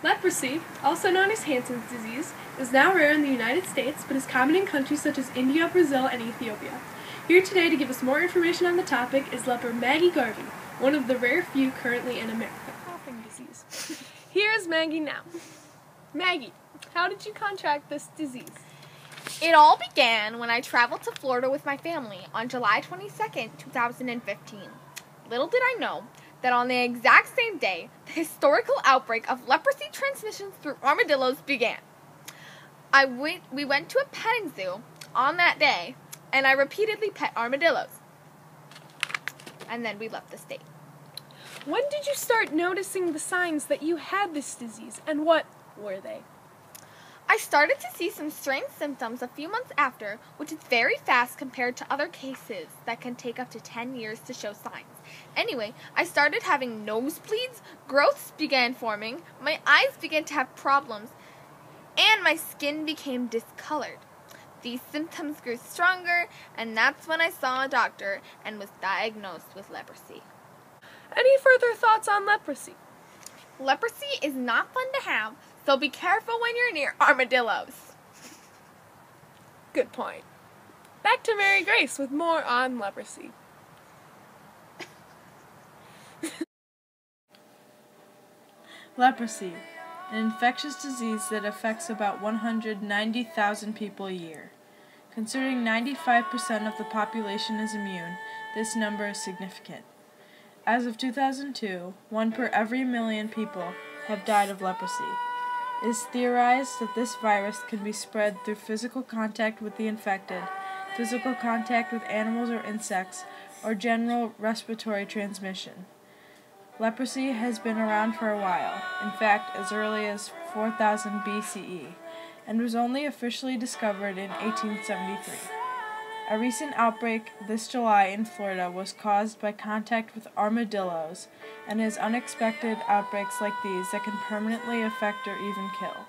Leprosy, also known as Hansen's disease, is now rare in the United States but is common in countries such as India, Brazil, and Ethiopia. Here today to give us more information on the topic is leper Maggie Garvey, one of the rare few currently in America. Coughing disease. Here is Maggie now. Maggie, how did you contract this disease? It all began when I traveled to Florida with my family on July 22nd, 2015. Little did I know that on the exact same day, the historical outbreak of leprosy transmissions through armadillos began. We went to a petting zoo on that day, and I repeatedly pet armadillos. And then we left the state. When did you start noticing the signs that you had this disease, and what were they? I started to see some strange symptoms a few months after, which is very fast compared to other cases that can take up to 10 years to show signs. Anyway, I started having nosebleeds, growths began forming, my eyes began to have problems, and my skin became discolored. These symptoms grew stronger, and that's when I saw a doctor and was diagnosed with leprosy. Any further thoughts on leprosy? Leprosy is not fun to have, so be careful when you're near armadillos. Good point. Back to Mary Grace with more on leprosy. Leprosy, an infectious disease that affects about 190,000 people a year. Considering 95% of the population is immune, this number is significant. As of 2002, 1 per every million people have died of leprosy. It is theorized that this virus can be spread through physical contact with the infected, physical contact with animals or insects, or general respiratory transmission. Leprosy has been around for a while, in fact as early as 4000 BCE, and was only officially discovered in 1873. A recent outbreak this July in Florida was caused by contact with armadillos, and is unexpected outbreaks like these that can permanently affect or even kill.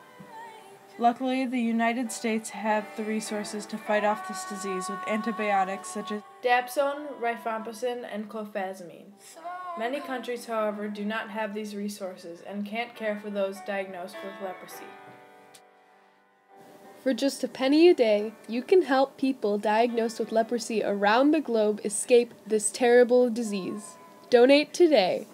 Luckily, the United States have the resources to fight off this disease with antibiotics such as dapsone, rifampicin, and clofazimine. Many countries, however, do not have these resources and can't care for those diagnosed with leprosy. For just a penny a day, you can help people diagnosed with leprosy around the globe escape this terrible disease. Donate today.